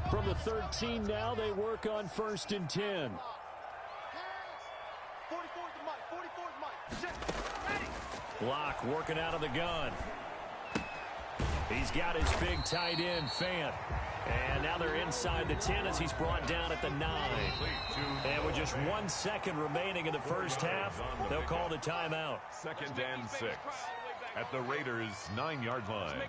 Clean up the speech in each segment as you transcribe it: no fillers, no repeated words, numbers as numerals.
From the 13 now, they work on 1st and 10. Block working out of the gun. He's got his big tight end, Fant. And now they're inside the 10 as he's brought down at the 9. And with just 1 second remaining in the first half, they'll call the timeout. 2nd and 6 at the Raiders' 9-yard line.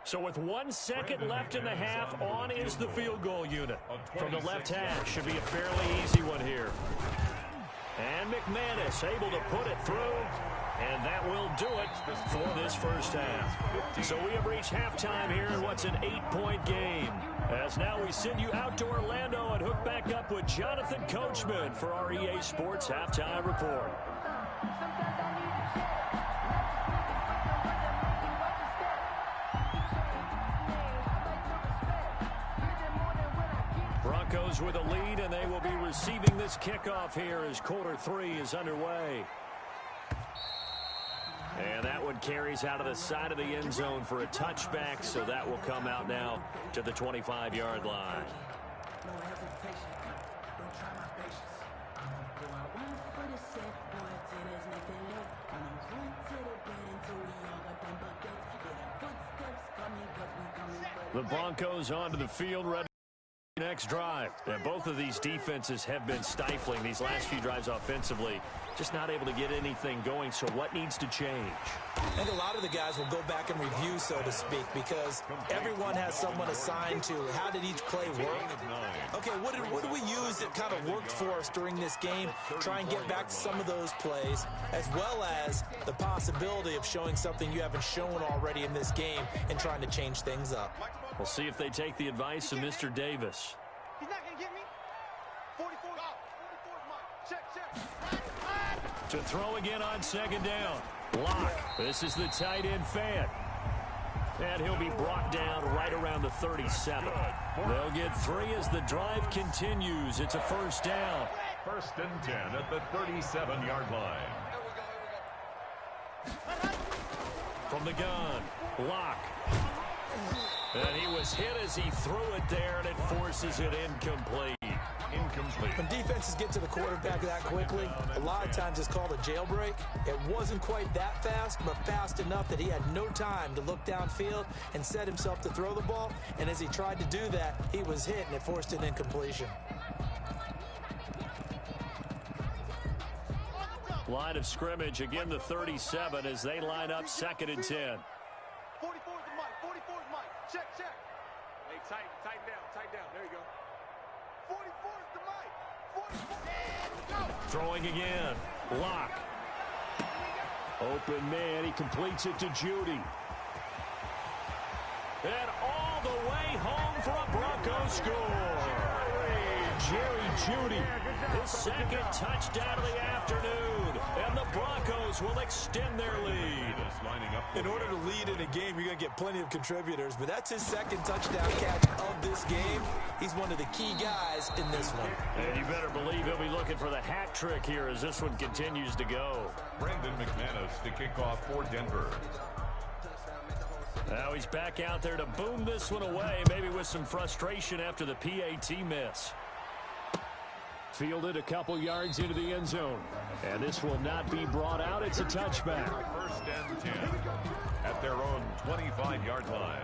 So with 1 second left in the half, on is the field goal unit. From the left hash, should be a fairly easy one here. And McManus able to put it through, and that will do it for this first half. So we have reached halftime here in what's an 8-point game. As now we send you out to Orlando and hook back up with Jonathan Coachman for our EA Sports Halftime Report. Broncos with a lead, and they will be receiving this kickoff here as quarter 3 is underway. And that one carries out of the side of the end zone for a touchback, so that will come out now to the 25-yard line. The Broncos onto the field, ready. Next drive. And both of these defenses have been stifling these last few drives offensively. Just not able to get anything going. So what needs to change? I think a lot of the guys will go back and review, so to speak, because everyone has someone assigned to how did each play work. Okay, what did we use that kind of worked for us during this game? Try and get back to some of those plays, as well as the possibility of showing something you haven't shown already in this game and trying to change things up. We'll see if they take the advice of Mr. Davis. He's not going to get me. 44 is mine. Check. To throw again on 2nd down. Block. This is the tight end, Fant. And he'll be brought down right around the 37. They'll get 3 as the drive continues. It's a 1st down. 1st and 10 at the 37-yard line. From the gun. Block. And he was hit as he threw it there, and it forces it incomplete. When defenses get to the quarterback that quickly, a lot of times it's called a jailbreak. It wasn't quite that fast, but fast enough that he had no time to look downfield and set himself to throw the ball. And as he tried to do that, he was hit, and it forced an incompletion. Line of scrimmage, again the 37 as they line up 2nd and 10. 44 is mine. 44 is mine. Check. Hey, tighten down. There you go. 44 is the mic. 44. And go. Throwing again. Lock. Open man. He completes it to Judy. And all the way home for a Bronco score. Jerry Judy. His 2nd touchdown of the afternoon. And the Broncos will extend their lead. In order to lead in a game, you're going to get plenty of contributors, but that's his 2nd touchdown catch of this game. He's one of the key guys in this one. And you better believe he'll be looking for the hat trick here as this one continues to go. Brandon McManus to kick off for Denver. Now he's back out there to boom this one away, maybe with some frustration after the PAT miss. Fielded a couple yards into the end zone. And this will not be brought out. It's a touchback. 1st and 10 at their own 25-yard line.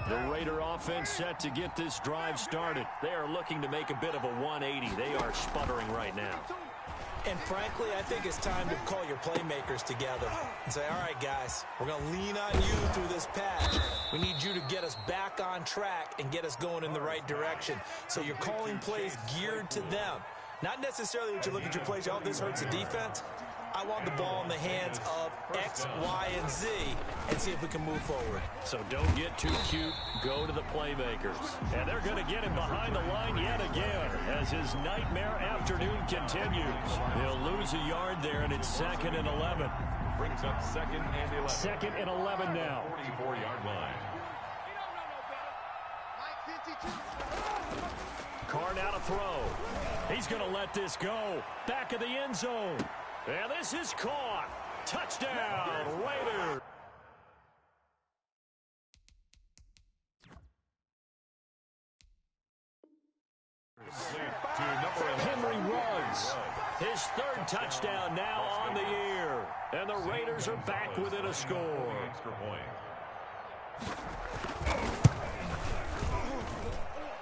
The Raider offense set to get this drive started. They are looking to make a bit of a 180. They are sputtering right now. And frankly, I think it's time to call your playmakers together and say, all right, guys, we're going to lean on you through this patch. We need you to get us back on track and get us going in the right direction. So you're calling plays geared to them. Not necessarily that you look at your plays, oh, this hurts the defense. I want the ball in the hands of X, Y, and Z and see if we can move forward. So don't get too cute. Go to the playmakers. And they're going to get him behind the line yet again as his nightmare afternoon continues. He'll lose a yard there, and it's 2nd and 11. Brings up 2nd and 11. 2nd and 11 now. 44-yard line. Carr now to throw. He's going to let this go. Back of the end zone. And this is caught. Touchdown, Raiders. Henry runs. His third touchdown now on the year. And the Raiders are back within a score.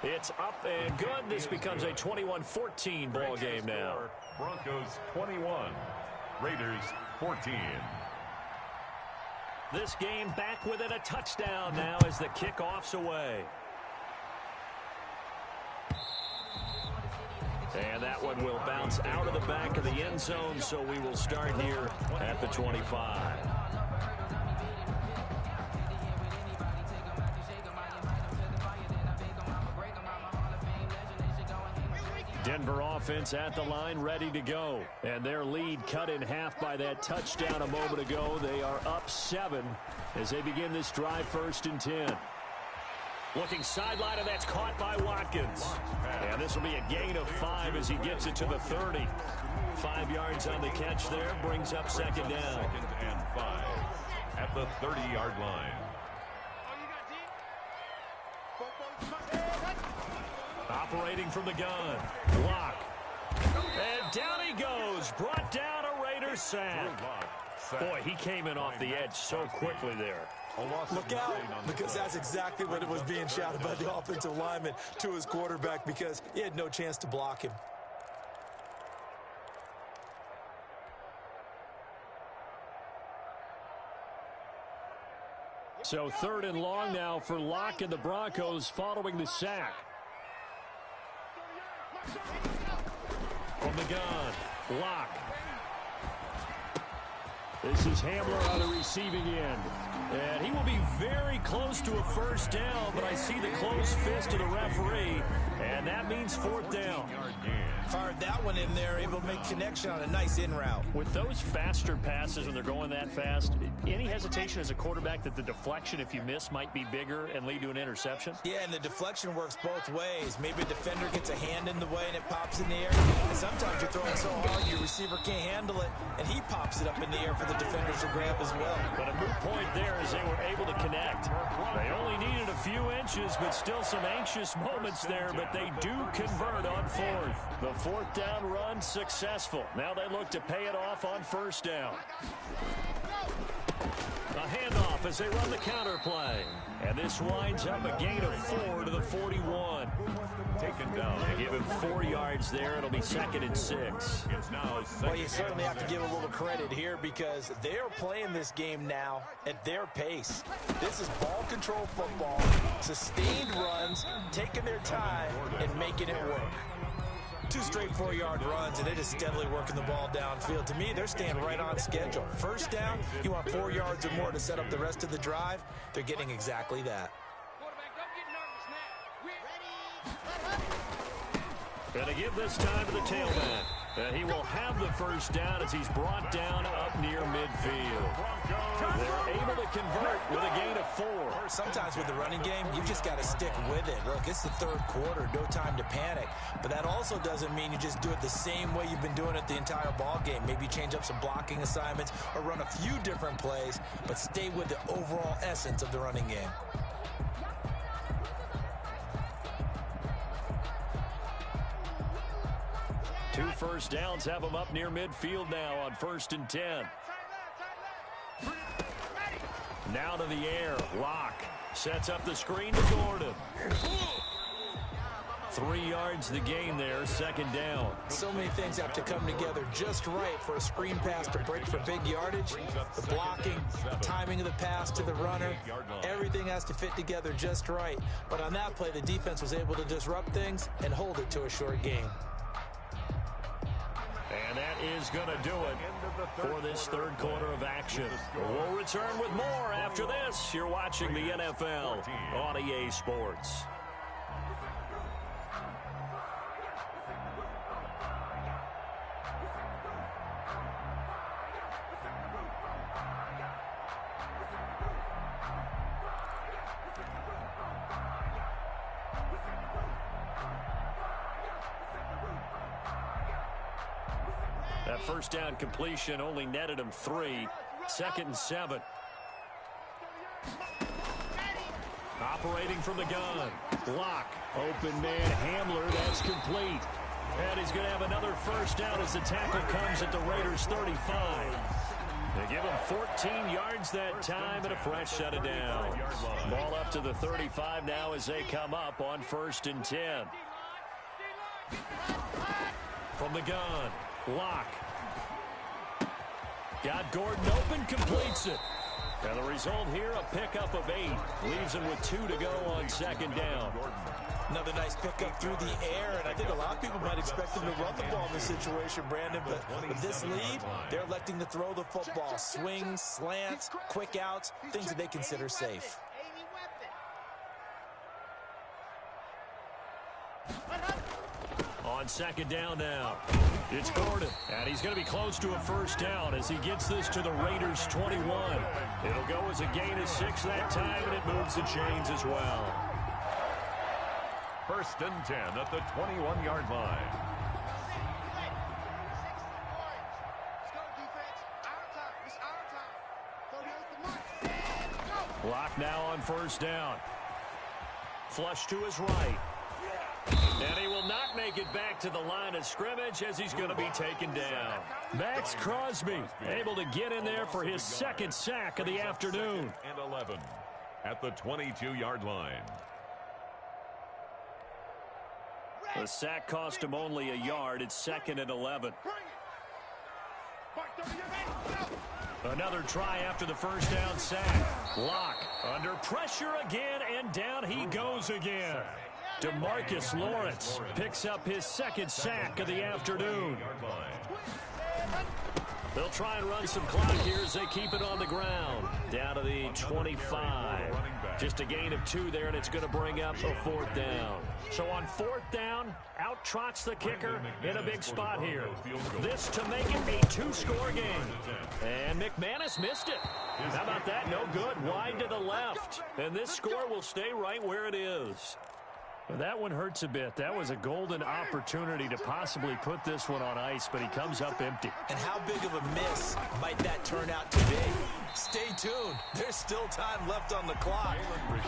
It's up and good. This becomes a 21-14 ball game now. Broncos 21, Raiders 14. This game back within a touchdown now as the kickoff's away. And that one will bounce out of the back of the end zone, so we will start here at the 25. Denver offense at the line, ready to go. And their lead cut in half by that touchdown a moment ago. They are up 7 as they begin this drive, 1st and 10. Looking sideline, and that's caught by Watkins. And this will be a gain of 5 as he gets it to the 30. 5 yards on the catch there, brings up 2nd down. 2nd and 5 at the 30-yard line. Operating from the gun. Block. And down he goes. Brought down a Raiders sack. Boy, he came in off the edge so quickly there. Look out, because that's exactly what it was being shouted by the offensive lineman to his quarterback, because he had no chance to block him. So 3rd and long now for Locke and the Broncos following the sack. From the gun, Locke. This is Hamler on the receiving end. And he will be very close to a 1st down, but I see the closed fist of the referee, and that means 4th down. Fired that one in there, able to make connection on a nice in route. With those faster passes when they're going that fast, any hesitation as a quarterback that the deflection, if you miss, might be bigger and lead to an interception? Yeah, and the deflection works both ways. Maybe a defender gets a hand in the way and it pops in the air. And sometimes you're throwing so hard your receiver can't handle it, and he pops it up in the air for the defenders to grab as well. But a moot point there as they were able to connect. They only needed a few inches, but still some anxious moments there, but they do convert on 4th. The 4th down run successful. Now they look to pay it off on 1st down. A handoff as they run the counter play. And this winds up a gain of 4 to the 41. Taken down. They give him 4 yards there. It'll be 2nd and 6. It's now Well, you certainly have to give a little credit here because they are playing this game now at their pace. This is ball control football, sustained runs, taking their time, and making it work. 2 straight 4-yard runs, and it is steadily working the ball downfield. To me, they're staying right on schedule. 1st down, you want 4 yards or more to set up the rest of the drive. They're getting exactly that. Going to give this time to the tailback. And he will have the 1st down as he's brought down up near midfield. They're able to convert with a gain of 4. Sometimes with the running game, you just got to stick with it. Look, it's the 3rd quarter, no time to panic. But that also doesn't mean you just do it the same way you've been doing it the entire ball game. Maybe change up some blocking assignments or run a few different plays, but stay with the overall essence of the running game. Two 1st downs have them up near midfield now on 1st and 10. Now to the air. Locke sets up the screen to Gordon. 3 yards the gain there, 2nd down. So many things have to come together just right for a screen pass to break for big yardage. The blocking, the timing of the pass to the runner, everything has to fit together just right. But on that play, the defense was able to disrupt things and hold it to a short gain. And that is going to do it for this 3rd quarter of action. We'll return with more after this. You're watching the NFL on EA Sports. That first down completion only netted him 3. 2nd and 7. Operating from the gun. Lock. Open man Hamler. That's complete. And he's going to have another first down as the tackle comes at the Raiders' 35. They give him 14 yards that time and a fresh set of downs. Ball up to the 35 now as they come up on 1st and 10. From the gun. Lock. Got Gordon open, completes it. And the result here, a pickup of 8. Leaves him with 2 to go on 2nd down. Another nice pickup through the air, and I think a lot of people might expect him to run the ball in this situation, Brandon, but with this lead, they're electing to throw the football. Swings, slants, quick outs, things that they consider safe. On 2nd down now, it's Gordon, and he's going to be close to a first down as he gets this to the Raiders' 21. It'll go as a gain of 6 that time, and it moves the chains as well. 1st and 10 at the 21-yard line. Lock now on 1st down. Flush to his right. And he will not make it back to the line of scrimmage as he's going to be taken down. Maxx Crosby able to get in there for his 2nd sack of the afternoon. And 11 at the 22-yard line. The sack cost him only a yard. It's 2nd and 11. Another try after the first down sack. Lock under pressure again, and down he goes again. DeMarcus Lawrence picks up his 2nd sack of the afternoon. They'll try and run some clock here as they keep it on the ground. Down to the 25. Just a gain of 2 there, and it's going to bring up a 4th down. So on 4th down, out trots the kicker in a big spot here. This to make it a 2-score game. And McManus missed it. How about that? No good. Wide to the left. And this score will stay right where it is. Well, that one hurts a bit. That was a golden opportunity to possibly put this one on ice, but he comes up empty. And how big of a miss might that turn out to be? Stay tuned. There's still time left on the clock.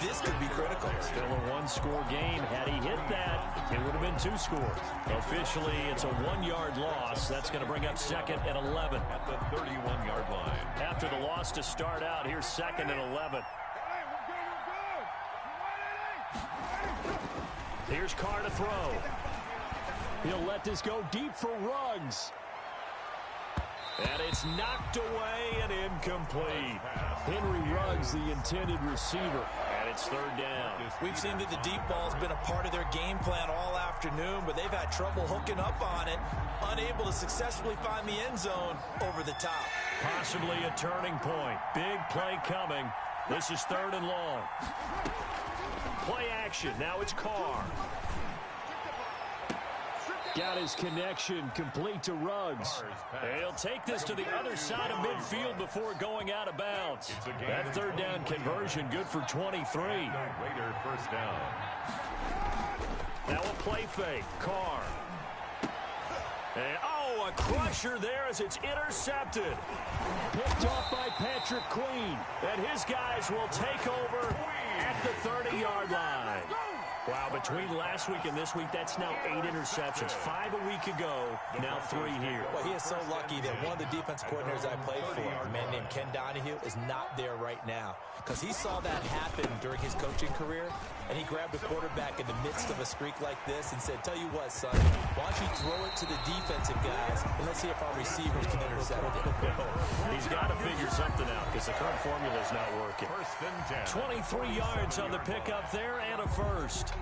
This could be critical. Still a 1-score game. Had he hit that, it would have been 2 scores. Officially, it's a 1-yard loss. That's going to bring up 2nd and 11. At the 31-yard line. After the loss to start out, here's 2nd and 11. Here's Carr to throw. He'll let this go deep for Ruggs. And it's knocked away and incomplete. Henry Ruggs, the intended receiver. And it's 3rd down. We've seen that the deep ball's been a part of their game plan all afternoon, but they've had trouble hooking up on it, unable to successfully find the end zone over the top. Possibly a turning point. Big play coming. This is 3rd and long. Play action. Now it's Carr. Got his connection complete to Ruggs. He'll take this to the other side of midfield before going out of bounds. That 3rd down conversion good for 23. Raider first down. Now a play fake. Carr. And, a crusher there as it's intercepted. Picked off by Patrick Queen. And his guys will take over at the 30-yard line. Wow, between last week and this week, that's now 8 interceptions. 5 a week ago, now 3 here. Well, he is so lucky that one of the defense coordinators I played for, a man named Ken Donahue, is not there right now. Because he saw that happen during his coaching career, and he grabbed a quarterback in the midst of a streak like this and said, tell you what, son, why don't you throw it to the defensive guys, and let's see if our receivers can intercept it. He's got to figure something out because the current formula is not working. 23 yards on the pickup there and a first.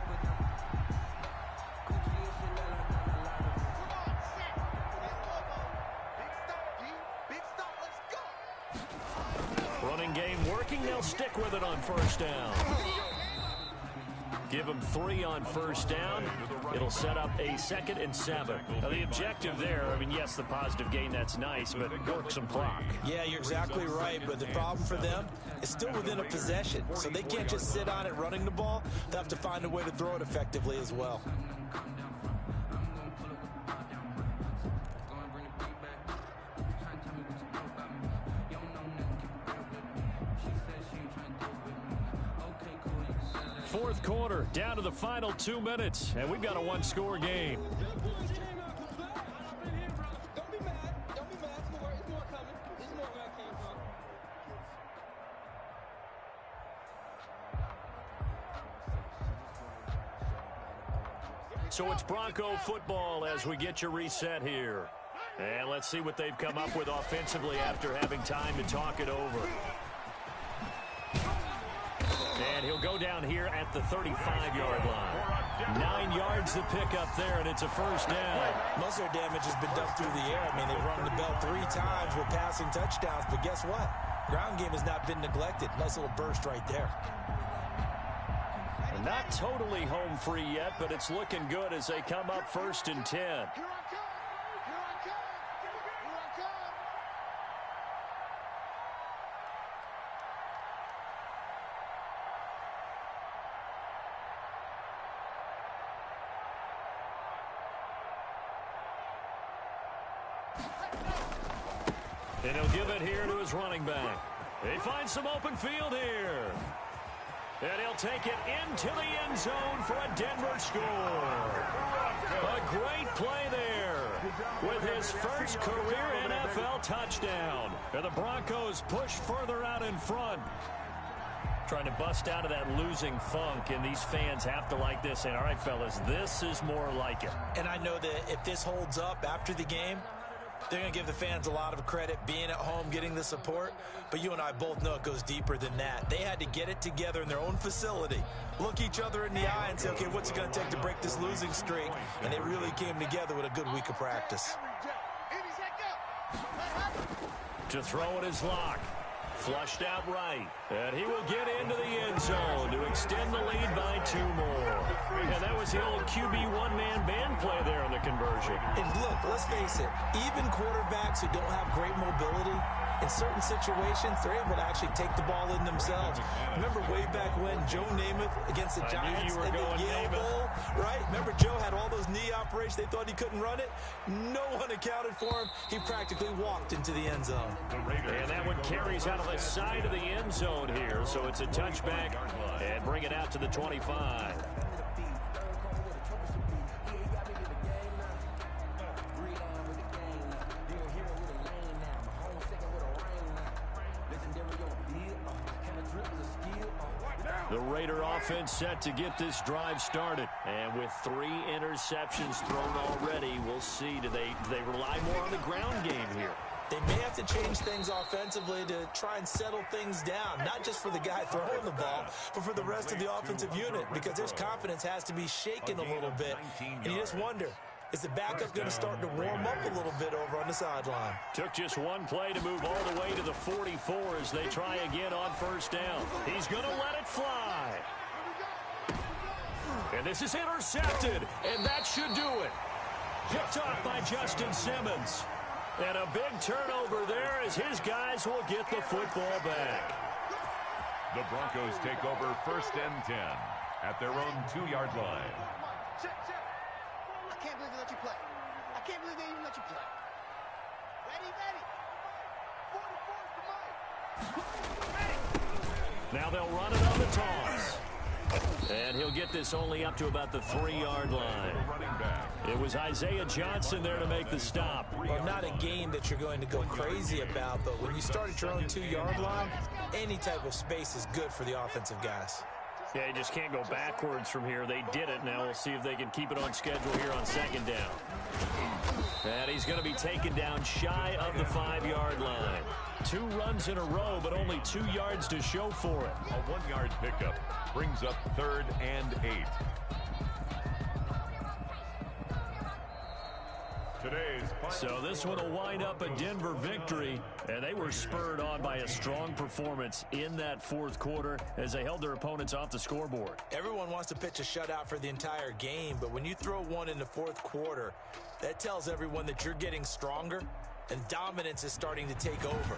Running game working. They'll stick with it on first down. Give them 3 on first down. It'll set up a 2nd and 7. Now, the objective there, I mean, yes, the positive gain, that's nice, but work some clock. Yeah, you're exactly right, but the problem for them is still within a possession, so they can't just sit on it running the ball. They'll have to find a way to throw it effectively as well. fourth quarter, down to the final 2 minutes, and we've got a one-score game. So it's Bronco football as we get you reset here. And let's see what they've come up with offensively after having time to talk it over. And he'll go down here at the 35-yard line. 9 yards to pick up there, and it's a first down. Most of their damage has been done through the air. I mean, they've rung the bell 3 times with passing touchdowns, but guess what? Ground game has not been neglected. Nice little burst right there. Not totally home free yet, but it's looking good as they come up 1st and 10. Here I come. Here I come. Here I come. And he'll give it here to his running back. He finds some open field here. And he'll take it into the end zone for a Denver score. A great play there with his first career NFL touchdown. And the Broncos push further out in front. Trying to bust out of that losing funk, and these fans have to like this. And all right, fellas, this is more like it. And I know that if this holds up after the game, they're going to give the fans a lot of credit, being at home, getting the support. But you and I both know it goes deeper than that. They had to get it together in their own facility, look each other in the eye and say, okay, what's it going to take to break this losing streak? And they really came together with a good week of practice. To throw it is Locke. Flushed out right. And he will get into the end zone to extend the lead by 2 more. And that was the old QB one-man band play there on the conversion. And look, let's face it, even quarterbacks who don't have great mobility, in certain situations, they're able to actually take the ball in themselves. Remember way back when Joe Namath against the Giants in the Yale Bowl, right? Remember Joe had all those knee operations. They thought he couldn't run it. No one accounted for him. He practically walked into the end zone. And that one carries out of the side of the end zone here. So it's a touchback and bring it out to the 25. The Raider offense set to get this drive started. And with 3 interceptions thrown already, we'll see. Do they rely more on the ground game here? They may have to change things offensively to try and settle things down, not just for the guy throwing the ball, but for the rest of the offensive unit, because their confidence has to be shaken a little bit. And you just wonder, is the backup going to start to warm up a little bit over on the sideline? Took just one play to move all the way to the 44 as they try again on first down. He's going to let it fly. And this is intercepted, and that should do it. Picked off by Justin Simmons. And a big turnover there as his guys will get the football back. The Broncos take over 1st and 10 at their own 2-yard line. Check, check. I can't believe they let you play. I can't believe they even let you play. Ready, ready. 44 is the mic. Now they'll run it on the toss. And he'll get this only up to about the 3-yard line. It was Isaiah Johnson there to make the stop. Well, not a game that you're going to go crazy about, but when you start at your own 2-yard line, any type of space is good for the offensive guys. Yeah, you just can't go backwards from here. They did it. Now we'll see if they can keep it on schedule here on 2nd down. And he's going to be taken down shy of the 5-yard line. 2 runs in a row, but only 2 yards to show for it. A 1-yard pickup brings up 3rd and 8. So this one will wind up a Denver victory, and they were spurred on by a strong performance in that 4th quarter as they held their opponents off the scoreboard. Everyone wants to pitch a shutout for the entire game, but when you throw one in the 4th quarter, that tells everyone that you're getting stronger and dominance is starting to take over.